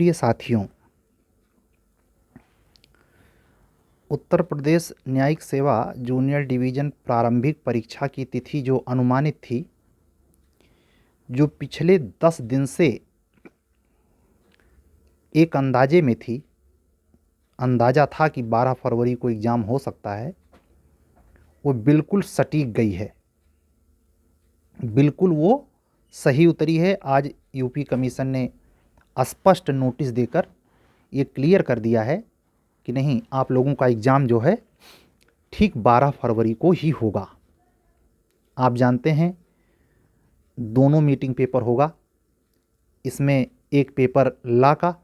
प्रिय साथियों, उत्तर प्रदेश न्यायिक सेवा जूनियर डिवीज़न प्रारंभिक परीक्षा की तिथि जो अनुमानित थी, जो पिछले 10 दिन से एक अंदाजे में थी, अंदाज़ा था कि 12 फरवरी को एग्ज़ाम हो सकता है, वो बिल्कुल सटीक गई है, बिल्कुल वो सही उतरी है। आज यूपी कमीशन ने स्पष्ट नोटिस देकर ये क्लियर कर दिया है कि नहीं, आप लोगों का एग्ज़ाम जो है ठीक 12 फरवरी को ही होगा। आप जानते हैं दोनों मीटिंग पेपर होगा। इसमें एक पेपर लॉ का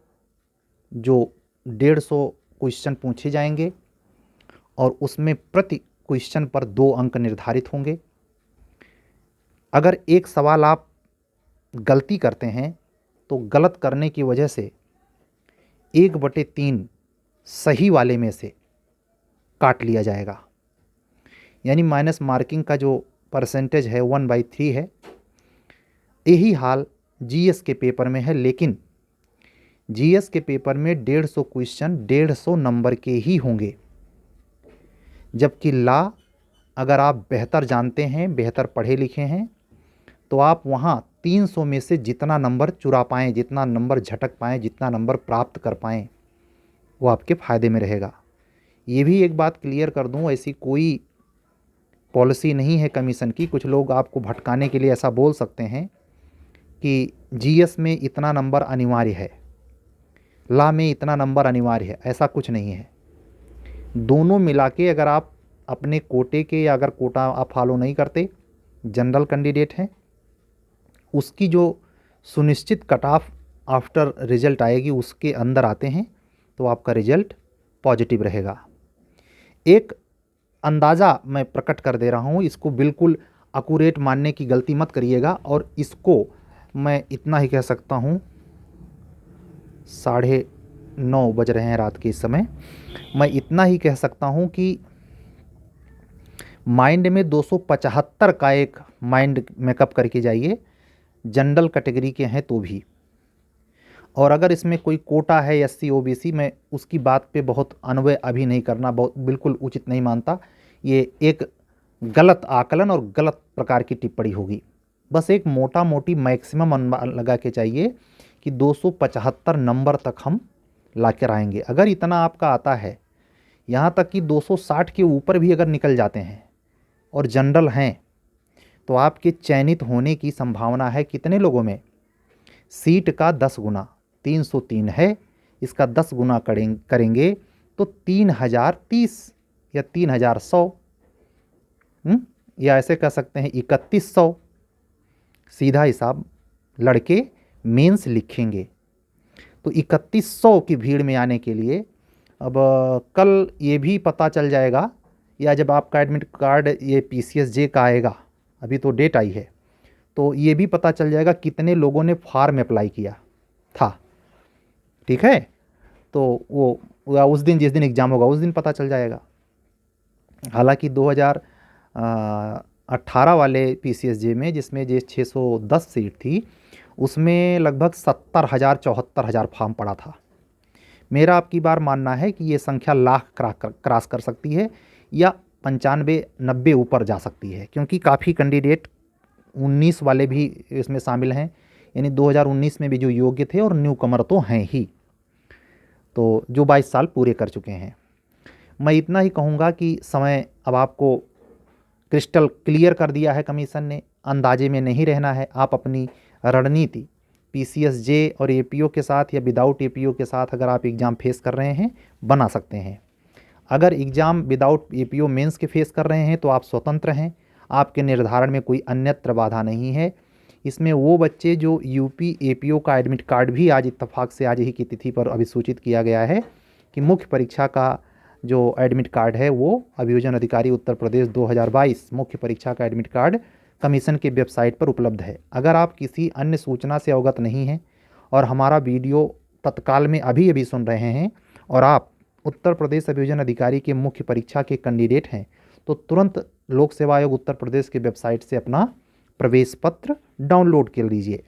जो 150 क्वेश्चन पूछे जाएंगे और उसमें प्रति क्वेश्चन पर 2 अंक निर्धारित होंगे। अगर एक सवाल आप गलती करते हैं तो गलत करने की वजह से 1/3 सही वाले में से काट लिया जाएगा, यानी माइनस मार्किंग का जो परसेंटेज है 1/3 है। यही हाल जीएस के पेपर में है, लेकिन जीएस के पेपर में 150 क्वेश्चन 150 नंबर के ही होंगे, जबकि लॉ अगर आप बेहतर जानते हैं, बेहतर पढ़े लिखे हैं, तो आप वहाँ 300 में से जितना नंबर चुरा पाएँ, जितना नंबर झटक पाएँ, जितना नंबर प्राप्त कर पाएँ, वो आपके फ़ायदे में रहेगा। ये भी एक बात क्लियर कर दूं, ऐसी कोई पॉलिसी नहीं है कमीशन की। कुछ लोग आपको भटकाने के लिए ऐसा बोल सकते हैं कि जीएस में इतना नंबर अनिवार्य है, लॉ में इतना नंबर अनिवार्य है। ऐसा कुछ नहीं है। दोनों मिला के अगर आप अपने कोटे के, या अगर कोटा आप फॉलो नहीं करते, जनरल कैंडिडेट हैं, उसकी जो सुनिश्चित कट ऑफ आफ्टर रिजल्ट आएगी उसके अंदर आते हैं, तो आपका रिजल्ट पॉजिटिव रहेगा। एक अंदाज़ा मैं प्रकट कर दे रहा हूँ, इसको बिल्कुल अक्यूरेट मानने की गलती मत करिएगा। और इसको मैं इतना ही कह सकता हूँ, 9:30 बज रहे हैं रात के इस समय, मैं इतना ही कह सकता हूँ कि माइंड में 275 का एक माइंड मेकअप करके जाइए, जनरल कैटेगरी के हैं तो भी। और अगर इसमें कोई कोटा है एससी ओबीसी, मैं उसकी बात पे बहुत अन्वय अभी नहीं करना, बहुत बिल्कुल उचित नहीं मानता। ये एक गलत आकलन और गलत प्रकार की टिप्पणी होगी। बस एक मोटा मोटी मैक्सिमम अनुमान लगा के चाहिए कि 275 नंबर तक हम ला कर आएंगे। अगर इतना आपका आता है, यहाँ तक कि 260 के ऊपर भी अगर निकल जाते हैं और जनरल हैं, तो आपके चयनित होने की संभावना है कितने लोगों में? सीट का 10 गुना, 303 है, इसका 10 गुना करेंगे तो 3030 या 3100, या ऐसे कह सकते हैं 3100। सीधा हिसाब लड़के मेंस लिखेंगे। तो 3100 की भीड़ में आने के लिए अब कल ये भी पता चल जाएगा, या जब आपका एडमिट कार्ड ये पीसीएसजे का आएगा, अभी तो डेट आई है, तो ये भी पता चल जाएगा कितने लोगों ने फॉर्म अप्लाई किया था। ठीक है, तो वो उस दिन, जिस दिन एग्ज़ाम होगा उस दिन पता चल जाएगा। हालांकि 2018 वाले पीसीएसजे में, जिसमें जो 610 सीट थी, उसमें लगभग 70,000-74,000 फॉर्म पड़ा था। मेरा आपकी बार मानना है कि ये संख्या लाख क्रॉस कर सकती है, या 95-90 ऊपर जा सकती है, क्योंकि काफ़ी कैंडिडेट 19 वाले भी इसमें शामिल हैं, यानी 2019 में भी जो योग्य थे और न्यू कमर तो हैं ही, तो जो 22 साल पूरे कर चुके हैं। मैं इतना ही कहूँगा कि समय अब आपको क्रिस्टल क्लियर कर दिया है कमीशन ने, अंदाजे में नहीं रहना है। आप अपनी रणनीति पीसीएसजे और एपीओ के साथ या विदाउट एपीओ के साथ अगर आप एग्ज़ाम फेस कर रहे हैं, बना सकते हैं। अगर एग्ज़ाम विदाउट एपीओ मेंस के फेस कर रहे हैं तो आप स्वतंत्र हैं, आपके निर्धारण में कोई अन्यत्र बाधा नहीं है। इसमें वो बच्चे जो यूपी एपीओ का एडमिट कार्ड भी आज इत्तेफाक से आज ही की तिथि पर अभी सूचित किया गया है कि मुख्य परीक्षा का जो एडमिट कार्ड है वो अभियोजन अधिकारी उत्तर प्रदेश 2022 मुख्य परीक्षा का एडमिट कार्ड कमीशन के वेबसाइट पर उपलब्ध है। अगर आप किसी अन्य सूचना से अवगत नहीं हैं और हमारा वीडियो तत्काल में अभी अभी सुन रहे हैं, और आप उत्तर प्रदेश अभियोजन अधिकारी के मुख्य परीक्षा के कैंडिडेट हैं, तो तुरंत लोक सेवा आयोग उत्तर प्रदेश के वेबसाइट से अपना प्रवेश पत्र डाउनलोड कर लीजिए।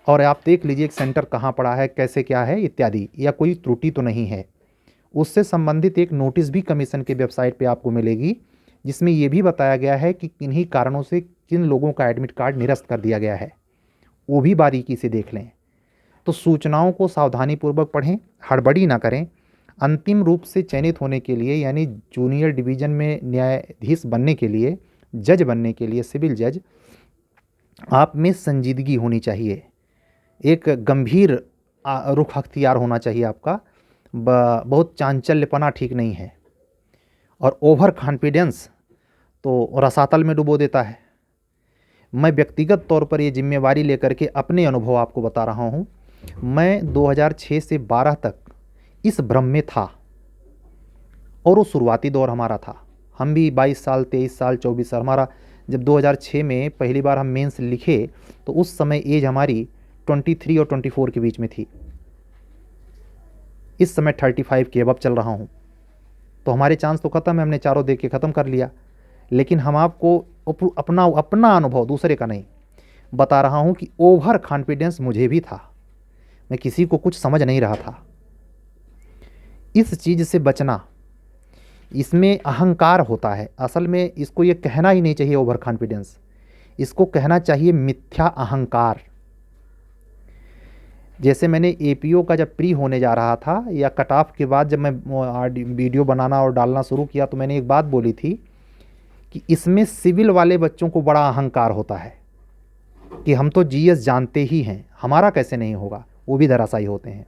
और आप देख लीजिए एक सेंटर कहाँ पड़ा है, कैसे क्या है इत्यादि, या कोई त्रुटि तो नहीं है। उससे संबंधित एक नोटिस भी कमीशन की वेबसाइट पे आपको मिलेगी, जिसमें ये भी बताया गया है कि किन्हीं कारणों से किन लोगों का एडमिट कार्ड निरस्त कर दिया गया है, वो भी बारीकी से देख लें। तो सूचनाओं को सावधानीपूर्वक पढ़ें, हड़बड़ी ना करें। अंतिम रूप से चयनित होने के लिए, यानी जूनियर डिवीज़न में न्यायाधीश बनने के लिए, जज बनने के लिए, सिविल जज, आप में संजीदगी होनी चाहिए, एक गंभीर रुख अख्तियार होना चाहिए आपका। बहुत चांचल्यपना ठीक नहीं है, और ओवर कॉन्फिडेंस तो रसातल में डुबो देता है। मैं व्यक्तिगत तौर पर ये जिम्मेवारी लेकर के अपने अनुभव आपको बता रहा हूँ। मैं 2006 से 12 तक इस भ्रम में था, और वो शुरुआती दौर हमारा था। हम भी 22 साल, 23 साल, 24 साल, हमारा जब 2006 में पहली बार हम मेंस लिखे तो उस समय एज हमारी 23 और 24 के बीच में थी। इस समय 35 के अबव चल रहा हूँ, तो हमारे चांस तो ख़त्म है, हमने चारों दे के ख़त्म कर लिया। लेकिन हम आपको अपना अनुभव, दूसरे का नहीं, बता रहा हूँ कि ओवर कॉन्फिडेंस मुझे भी था, मैं किसी को कुछ समझ नहीं रहा था। इस चीज़ से बचना, इसमें अहंकार होता है। असल में इसको ये कहना ही नहीं चाहिए ओवर कॉन्फिडेंस, इसको कहना चाहिए मिथ्या अहंकार। जैसे मैंने एपीओ का जब प्री होने जा रहा था, या कट ऑफ के बाद जब मैं वीडियो बनाना और डालना शुरू किया, तो मैंने एक बात बोली थी कि इसमें सिविल वाले बच्चों को बड़ा अहंकार होता है कि हम तो जीएस जानते ही हैं, हमारा कैसे नहीं होगा। वो भी धराशायी होते हैं,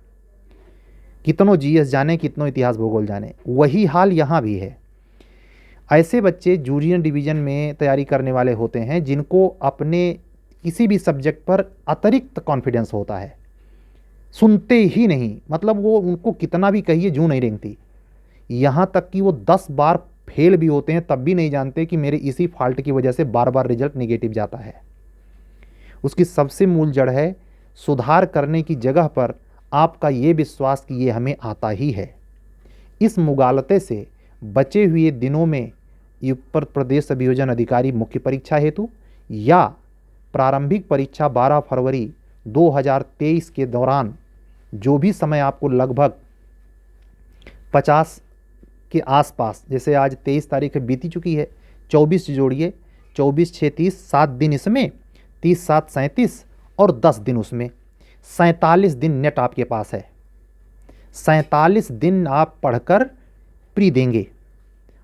कितनों जीएस जाने, कितनों इतिहास भूगोल जाने। वही हाल यहाँ भी है। ऐसे बच्चे जूनियर डिवीज़न में तैयारी करने वाले होते हैं जिनको अपने किसी भी सब्जेक्ट पर अतिरिक्त कॉन्फिडेंस होता है, सुनते ही नहीं, मतलब वो उनको कितना भी कहिए जूं नहीं रेंगती। यहाँ तक कि वो 10 बार फेल भी होते हैं, तब भी नहीं जानते कि मेरे इसी फॉल्ट की वजह से बार बार रिजल्ट नेगेटिव जाता है। उसकी सबसे मूल जड़ है सुधार करने की जगह पर आपका ये विश्वास कि ये हमें आता ही है। इस मुगालते से बचे हुए दिनों में उत्तर प्रदेश अभियोजन अधिकारी मुख्य परीक्षा हेतु या प्रारंभिक परीक्षा 12 फरवरी 2023 के दौरान जो भी समय आपको लगभग 50 के आसपास, जैसे आज 23 तारीख बीती चुकी है, 24 जोड़िए, 24 6 30, 7 दिन इसमें, 30 7 37 और 10 दिन उसमें, 47 दिन नेट आपके पास है। 47 दिन आप पढ़कर प्री देंगे।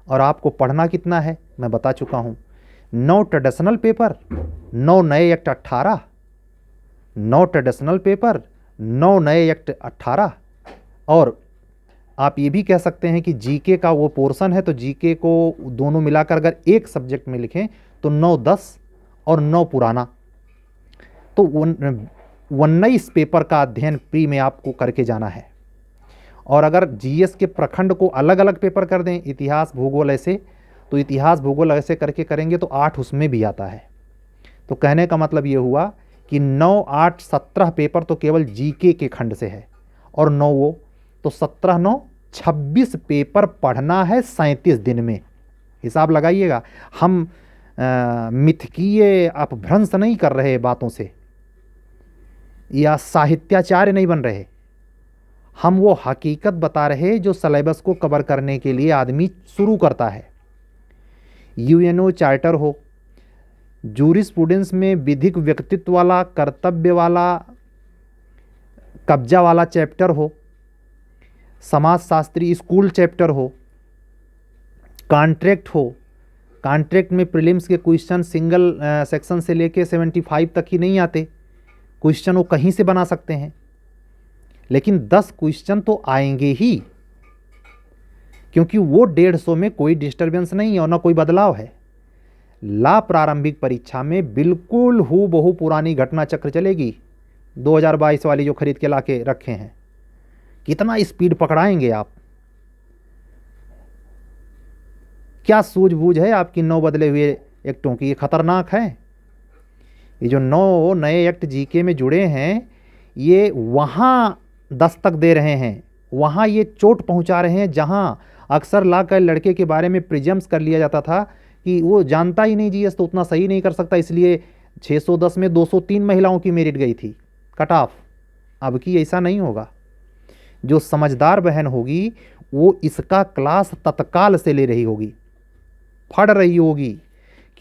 और आपको पढ़ना कितना है मैं बता चुका हूँ। 9 ट्रेडिशनल पेपर, 9 नए एक्ट 18, 9 ट्रेडिशनल पेपर, 9 नए एक्ट 18। और आप ये भी कह सकते हैं कि जीके का वो पोर्शन है, तो जीके को दोनों मिलाकर अगर एक सब्जेक्ट में लिखें तो 9 10 और 9 पुराना, तो 19 पेपर का अध्ययन प्री में आपको करके जाना है। और अगर जीएस के प्रखंड को अलग अलग पेपर कर दें, इतिहास भूगोल ऐसे, तो इतिहास भूगोल ऐसे करके करेंगे तो 8 उसमें भी आता है। तो कहने का मतलब ये हुआ कि 9 8 17 पेपर तो केवल जीके के खंड से है, और 9 वो, तो 17 9 26 पेपर पढ़ना है 37 दिन में। हिसाब लगाइएगा। हम मिथकीय अपभ्रंश नहीं कर रहे बातों से, या साहित्याचार्य नहीं बन रहे, हम वो हकीकत बता रहे जो सिलेबस को कवर करने के लिए आदमी शुरू करता है। यूएनओ चार्टर हो, जूरिस्प्रूडेंस में विधिक व्यक्तित्व वाला, कर्तव्य वाला, कब्जा वाला चैप्टर हो, समाजशास्त्री स्कूल चैप्टर हो, कॉन्ट्रैक्ट हो, कॉन्ट्रैक्ट में प्रीलिम्स के क्वेश्चन सिंगल सेक्शन से लेके 75 तक ही नहीं आते, क्वेश्चन वो कहीं से बना सकते हैं, लेकिन 10 क्वेश्चन तो आएंगे ही, क्योंकि वो 150 में कोई डिस्टर्बेंस नहीं है और ना कोई बदलाव है। ला प्रारंभिक परीक्षा में बिल्कुल हूबहू पुरानी घटना चक्र चलेगी, 2022 वाली जो खरीद के ला के रखे हैं। कितना स्पीड पकड़ाएंगे आप? क्या सूझबूझ है आपकी 9 बदले हुए एक्टों की? ये खतरनाक है। ये जो 9 नए एक्ट जीके में जुड़े हैं, ये वहाँ दस्तक दे रहे हैं, वहाँ ये चोट पहुँचा रहे हैं जहाँ अक्सर ला कर लड़के के बारे में प्रिजम्स कर लिया जाता था कि वो जानता ही नहीं जीएस, तो उतना सही नहीं कर सकता, इसलिए 610 में 203 महिलाओं की मेरिट गई थी। Cut off. अब की ऐसा नहीं होगा। जो समझदार बहन होगी वो इसका क्लास तत्काल से ले रही होगी, पढ़ रही होगी,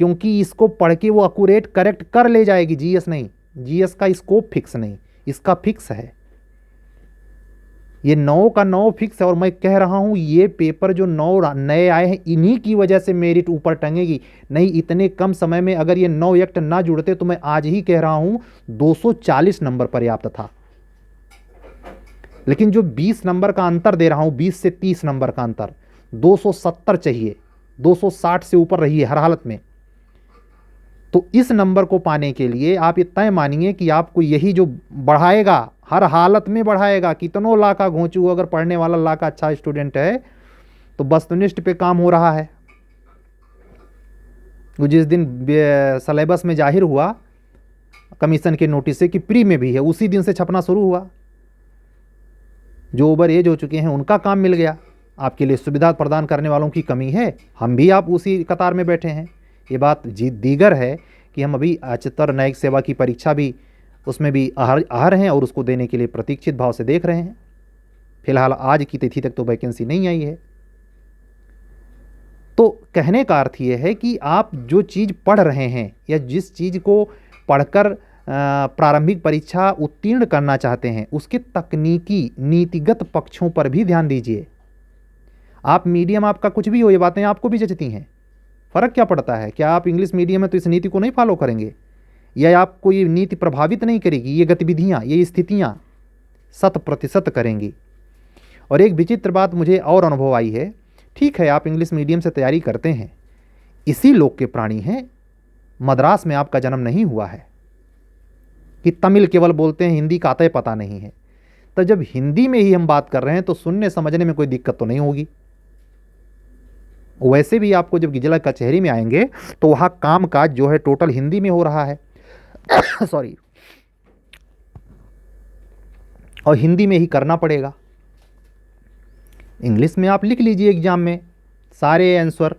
क्योंकि इसको पढ़ के वो अक्यूरेट करेक्ट कर ले जाएगी। जीएस नहीं, जीएस का स्कोप फिक्स नहीं, इसका फिक्स है। ये 9 का 9 फिक्स है। और मैं कह रहा हूँ ये पेपर जो 9 नए आए हैं इन्हीं की वजह से मेरिट ऊपर टंगेगी। नहीं इतने कम समय में अगर ये 9 एक्ट ना जुड़ते तो मैं आज ही कह रहा हूँ 240 नंबर पर्याप्त था। लेकिन जो 20 नंबर का अंतर दे रहा हूँ, 20 से 30 नंबर का अंतर, 270 चाहिए, 260 से ऊपर रही है हर हालत में। तो इस नंबर को पाने के लिए आप ये तय मानिए कि आपको यही जो बढ़ाएगा, हर हालत में बढ़ाएगा। कितनों लाख का घोंचू अगर पढ़ने वाला लाख का अच्छा स्टूडेंट है तो वस्तुनिष्ठ पे काम हो रहा है। वो जिस दिन सिलेबस में जाहिर हुआ कमीशन के नोटिस से कि प्री में भी है, उसी दिन से छपना शुरू हुआ। जो ओवर एज हो चुके हैं उनका काम मिल गया। आपके लिए सुविधा प्रदान करने वालों की कमी है, हम भी आप उसी कतार में बैठे हैं। ये बात दीगर है कि हम अभी उच्चतर न्यायिक सेवा की परीक्षा भी उसमें भी आहर हैं और उसको देने के लिए प्रतीक्षित भाव से देख रहे हैं। फिलहाल आज की तिथि तक तो वैकेंसी नहीं आई है। तो कहने का अर्थ ये है कि आप जो चीज़ पढ़ रहे हैं या जिस चीज़ को पढ़कर प्रारंभिक परीक्षा उत्तीर्ण करना चाहते हैं उसके तकनीकी नीतिगत पक्षों पर भी ध्यान दीजिए। आप मीडियम आपका कुछ भी हो, ये बातें आपको भी जचती हैं। फ़र्क क्या पड़ता है? क्या आप इंग्लिश मीडियम है तो इस नीति को नहीं फॉलो करेंगे, या आपको ये नीति प्रभावित नहीं करेगी? ये गतिविधियाँ, ये स्थितियाँ 100% करेंगी। और एक विचित्र बात मुझे और अनुभव आई है। ठीक है, आप इंग्लिश मीडियम से तैयारी करते हैं, इसी लोक के प्राणी हैं। मद्रास में आपका जन्म नहीं हुआ है कि तमिल केवल बोलते हैं, हिंदी का अतः पता नहीं है। तो जब हिंदी में ही हम बात कर रहे हैं तो सुनने समझने में कोई दिक्कत तो नहीं होगी। वैसे भी आपको जब जिला कचहरी में आएंगे तो वहाँ काम काज जो है टोटल हिंदी में हो रहा है सॉरी, और हिंदी में ही करना पड़ेगा। इंग्लिश में आप लिख लीजिए एग्जाम में सारे आंसर,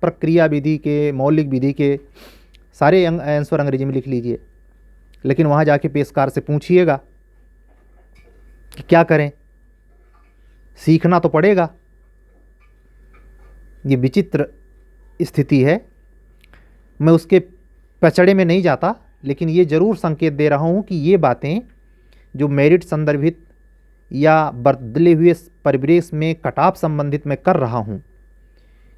प्रक्रिया विधि के, मौलिक विधि के सारे आंसर अंग्रेजी में लिख लीजिए। लेकिन वहाँ जाके पेशकार से पूछिएगा कि क्या करें, सीखना तो पड़ेगा। ये विचित्र स्थिति है। मैं उसके पचड़े में नहीं जाता, लेकिन ये ज़रूर संकेत दे रहा हूँ कि ये बातें जो मेरिट संदर्भित या बदले हुए परिवेश में कटाव संबंधित मैं कर रहा हूँ,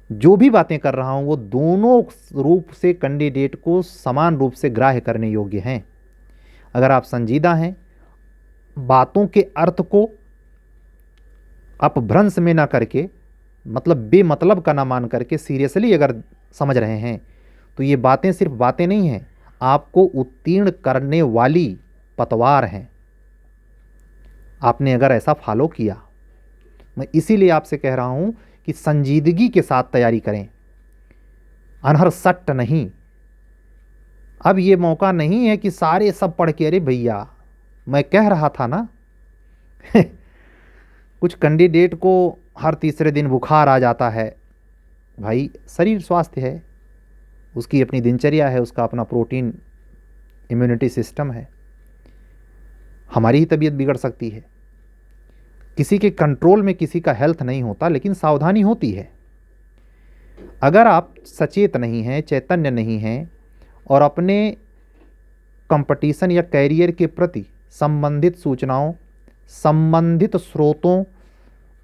जो भी बातें कर रहा हूँ वो दोनों रूप से कैंडिडेट को समान रूप से ग्राह्य करने योग्य हैं। अगर आप संजीदा हैं, बातों के अर्थ को अपभ्रंश में ना करके, मतलब बेमतलब का ना मान करके सीरियसली अगर समझ रहे हैं तो ये बातें सिर्फ बातें नहीं हैं, आपको उत्तीर्ण करने वाली पतवार हैं। आपने अगर ऐसा फॉलो किया, मैं इसीलिए आपसे कह रहा हूं कि संजीदगी के साथ तैयारी करें, अनहर सट्ट नहीं। अब ये मौका नहीं है कि सारे सब पढ़ के, अरे भैया मैं कह रहा था ना कुछ कैंडिडेट को हर तीसरे दिन बुखार आ जाता है। भाई शरीर स्वास्थ्य है, उसकी अपनी दिनचर्या है, उसका अपना प्रोटीन इम्यूनिटी सिस्टम है। हमारी ही तबीयत बिगड़ सकती है। किसी के कंट्रोल में किसी का हेल्थ नहीं होता, लेकिन सावधानी होती है। अगर आप सचेत नहीं हैं, चैतन्य नहीं हैं और अपने कंपटीशन या कैरियर के प्रति संबंधित सूचनाओं, संबंधित स्रोतों,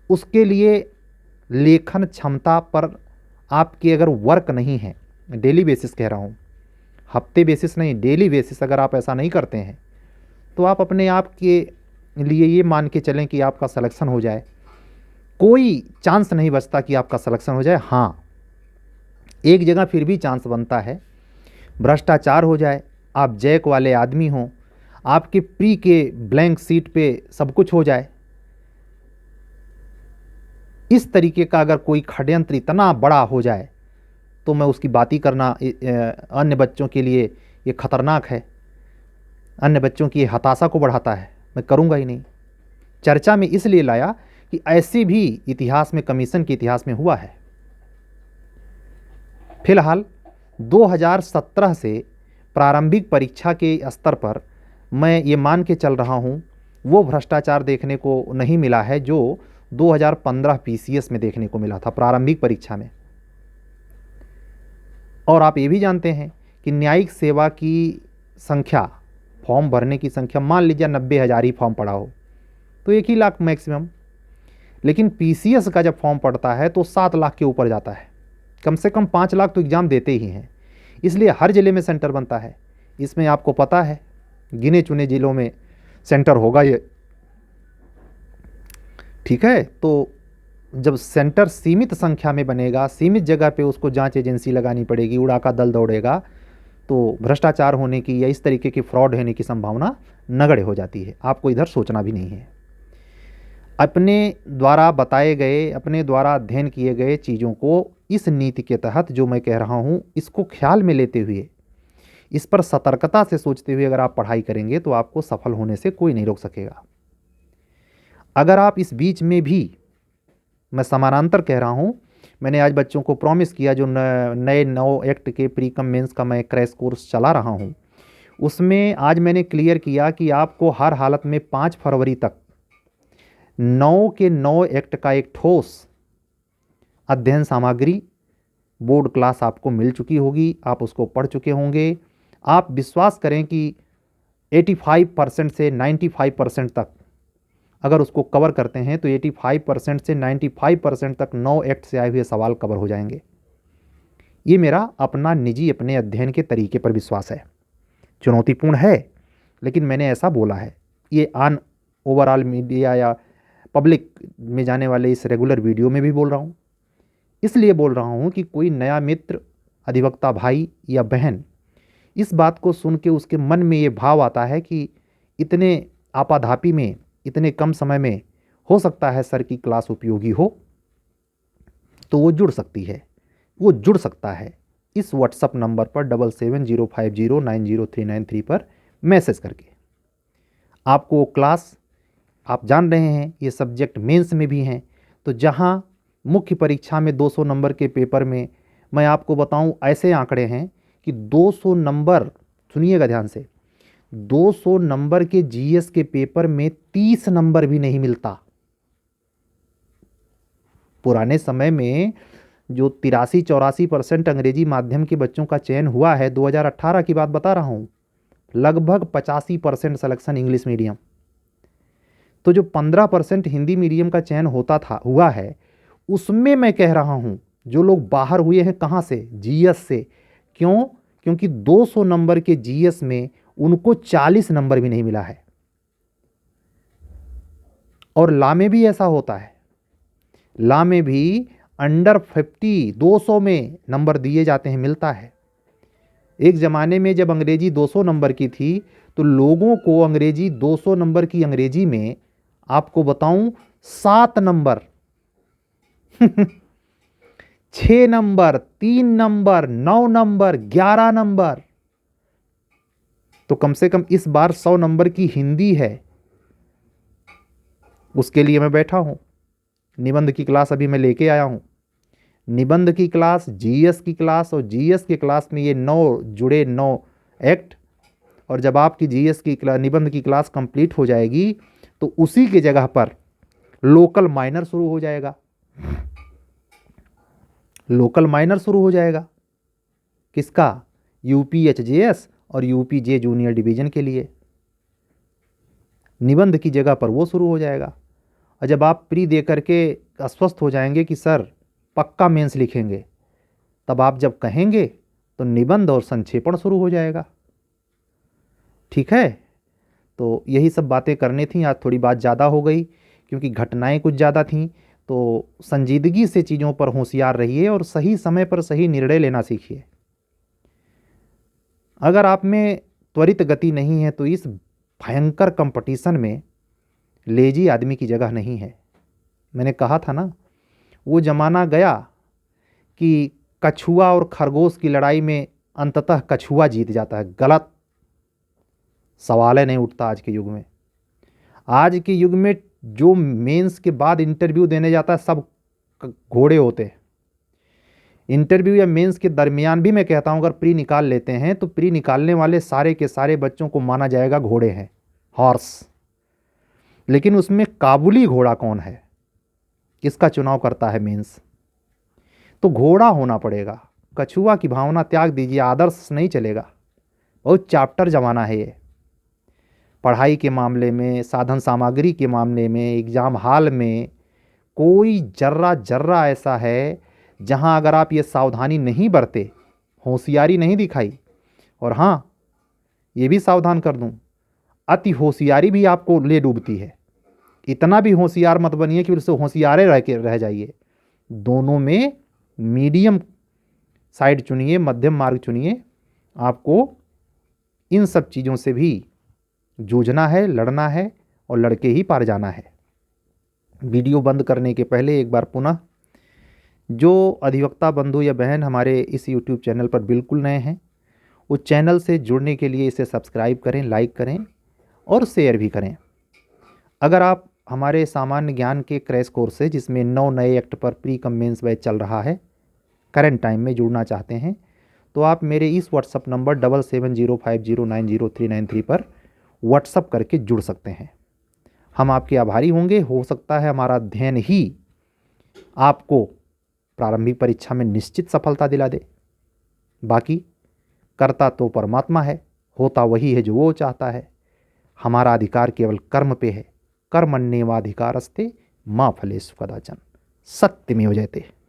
उसके लिए लेखन क्षमता पर आपकी अगर वर्क नहीं है, डेली बेसिस कह रहा हूँ, हफ्ते बेसिस नहीं, डेली बेसिस अगर आप ऐसा नहीं करते हैं तो आप अपने आप के लिए ये मान के चलें कि आपका सिलेक्शन हो जाए, कोई चांस नहीं बचता कि आपका सिलेक्शन हो जाए। हाँ, एक जगह फिर भी चांस बनता है, भ्रष्टाचार हो जाए, आप जैक वाले आदमी हों, आपके प्री के ब्लैंक सीट पे सब कुछ हो जाए। इस तरीके का अगर कोई षड्यंत्र इतना बड़ा हो जाए तो मैं उसकी बात ही करना, अन्य बच्चों के लिए ये खतरनाक है, अन्य बच्चों की हताशा को बढ़ाता है, मैं करूँगा ही नहीं। चर्चा में इसलिए लाया कि ऐसे भी इतिहास में, कमीशन के इतिहास में हुआ है। फिलहाल 2017 से प्रारंभिक परीक्षा के स्तर पर मैं ये मान के चल रहा हूँ वो भ्रष्टाचार देखने को नहीं मिला है जो 2015 पीसीएस में देखने को मिला था प्रारंभिक परीक्षा में। और आप ये भी जानते हैं कि न्यायिक सेवा की संख्या, फॉर्म भरने की संख्या, मान लीजिए 90,000 ही फॉर्म पड़ा हो तो 1 ही लाख मैक्सिमम, लेकिन पीसीएस का जब फॉर्म पड़ता है तो 7 लाख के ऊपर जाता है। कम से कम 5 लाख तो एग्ज़ाम देते ही हैं, इसलिए हर ज़िले में सेंटर बनता है। इसमें आपको पता है गिने चुने ज़िलों में सेंटर होगा ये, ठीक है। तो जब सेंटर सीमित संख्या में बनेगा, सीमित जगह पे उसको जांच एजेंसी लगानी पड़ेगी, उड़ा का दल दौड़ेगा, तो भ्रष्टाचार होने की या इस तरीके की फ्रॉड होने की संभावना नगण्य हो जाती है। आपको इधर सोचना भी नहीं है। अपने द्वारा बताए गए, अपने द्वारा अध्ययन किए गए चीज़ों को इस नीति के तहत जो मैं कह रहा हूँ इसको ख्याल में लेते हुए, इस पर सतर्कता से सोचते हुए अगर आप पढ़ाई करेंगे तो आपको सफल होने से कोई नहीं रोक सकेगा। अगर आप इस बीच में भी, मैं समानांतर कह रहा हूँ, मैंने आज बच्चों को प्रॉमिस किया जो नए 9 एक्ट के प्री कम मेंस का मैं क्रैश कोर्स चला रहा हूँ, उसमें आज मैंने क्लियर किया कि आपको हर हालत में 5 फरवरी तक 9 के 9 एक्ट का एक ठोस अध्ययन सामग्री बोर्ड क्लास आपको मिल चुकी होगी, आप उसको पढ़ चुके होंगे। आप विश्वास करें कि 85% से 95% तक अगर उसको कवर करते हैं तो 85% से 95% तक 9 एक्ट से आए हुए सवाल कवर हो जाएंगे। ये मेरा अपना निजी अपने अध्ययन के तरीके पर विश्वास है। चुनौतीपूर्ण है, लेकिन मैंने ऐसा बोला है। ये ऑन ओवरऑल मीडिया या पब्लिक में जाने वाले इस रेगुलर वीडियो में भी बोल रहा हूँ। इसलिए बोल रहा हूँ कि कोई नया मित्र, अधिवक्ता भाई या बहन इस बात को सुन के उसके मन में ये भाव आता है कि इतने आपाधापी में, इतने कम समय में हो सकता है सर की क्लास उपयोगी हो, तो वो जुड़ सकती है, वो जुड़ सकता है इस व्हाट्सअप नंबर पर 7705090393 पर मैसेज करके। आपको वो क्लास, आप जान रहे हैं ये सब्जेक्ट मेंस में भी हैं, तो जहाँ मुख्य परीक्षा में 200 नंबर के पेपर में मैं आपको बताऊं ऐसे आंकड़े हैं कि 200 नंबर, सुनिएगा ध्यान से, 200 नंबर के जीएस के पेपर में 30 नंबर भी नहीं मिलता। पुराने समय में जो 83-84% अंग्रेजी माध्यम के बच्चों का चयन हुआ है, 2018 की बात बता रहा हूँ, लगभग 85% सिलेक्शन इंग्लिश मीडियम। तो जो 15% हिंदी मीडियम का चयन हुआ है, उसमें मैं कह रहा हूँ जो लोग बाहर हुए हैं, कहाँ से? जीएस से। क्यों? क्योंकि 200 नंबर के जीएस में उनको 40 नंबर भी नहीं मिला है। और लॉ में भी ऐसा होता है, लॉ में भी अंडर 50 200 में नंबर दिए जाते हैं, मिलता है। एक ज़माने में जब अंग्रेजी 200 नंबर की थी तो लोगों को अंग्रेजी 200 नंबर की अंग्रेजी में आपको बताऊं 7 number 6 number, 3 number, 9 number, 11 number. तो कम से कम इस बार 100 नंबर की हिंदी है, उसके लिए मैं बैठा हूं। निबंध की क्लास अभी मैं लेके आया हूं। निबंध की क्लास, जीएस की क्लास, और जीएस की क्लास में ये 9 जुड़े 9 एक्ट। और जब आपकी जीएस की निबंध की क्लास कंप्लीट हो जाएगी तो उसी के जगह पर लोकल माइनर शुरू हो जाएगा। लोकल माइनर शुरू हो जाएगा किसका? यूपीएचजेएस और यूपीजे जूनियर डिवीजन के लिए। निबंध की जगह पर वो शुरू हो जाएगा। और जब आप प्री दे करके आश्वस्त हो जाएंगे कि सर पक्का मेंस लिखेंगे, तब आप जब कहेंगे तो निबंध और संक्षेपण शुरू हो जाएगा। ठीक है, तो यही सब बातें करनी थी। आज थोड़ी बात ज़्यादा हो गई क्योंकि घटनाएं कुछ ज़्यादा थीं। तो संजीदगी से चीज़ों पर होशियार रहिए और सही समय पर सही निर्णय लेना सीखिए। अगर आप में त्वरित गति नहीं है तो इस भयंकर कंपटीशन में लेजी आदमी की जगह नहीं है। मैंने कहा था ना, वो ज़माना गया कि कछुआ और खरगोश की लड़ाई में अंततः कछुआ जीत जाता है। गलत, सवाल ही नहीं उठता आज के युग में। आज के युग में जो मेंस के बाद इंटरव्यू देने जाता है सब घोड़े होते हैं। इंटरव्यू या मेंस के दरमियान भी मैं कहता हूँ अगर प्री निकाल लेते हैं तो प्री निकालने वाले सारे के सारे बच्चों को माना जाएगा घोड़े हैं, हॉर्स। लेकिन उसमें काबुली घोड़ा कौन है, किसका चुनाव करता है मेंस? तो घोड़ा होना पड़ेगा। कछुआ की भावना त्याग दीजिए, आदर्श नहीं चलेगा। बहुत चैप्टर ज़माना है ये। पढ़ाई के मामले में, साधन सामग्री के मामले में, एग्ज़ाम हॉल में कोई जर्रा जर्रा ऐसा है जहां अगर आप ये सावधानी नहीं बरते, होशियारी नहीं दिखाई, और हाँ ये भी सावधान कर दूं, अति होशियारी भी आपको ले डूबती है। इतना भी होशियार मत बनिए कि उससे होशियारे रह जाइए। दोनों में मीडियम साइड चुनिए, मध्यम मार्ग चुनिए। आपको इन सब चीज़ों से भी जूझना है, लड़ना है और लड़के ही पार जाना है। वीडियो बंद करने के पहले एक बार पुनः जो अधिवक्ता बंधु या बहन हमारे इस YouTube चैनल पर बिल्कुल नए हैं, उस चैनल से जुड़ने के लिए इसे सब्सक्राइब करें, लाइक करें और शेयर भी करें। अगर आप हमारे सामान्य ज्ञान के क्रैश कोर्स से, जिसमें 9 नए एक्ट पर प्री कम मेंस बैच चल रहा है, करंट टाइम में जुड़ना चाहते हैं तो आप मेरे इस व्हाट्सअप नंबर 7705090393 पर व्हाट्सअप करके जुड़ सकते हैं। हम आपके आभारी होंगे। हो सकता है हमारा अध्ययन ही आपको प्रारंभिक परीक्षा में निश्चित सफलता दिला दे। बाकी करता तो परमात्मा है, होता वही है जो वो चाहता है। हमारा अधिकार केवल कर्म पे है। कर्मण्येवाधिकारस्ते मा फलेषु कदाचन। सत्यमेव जयते।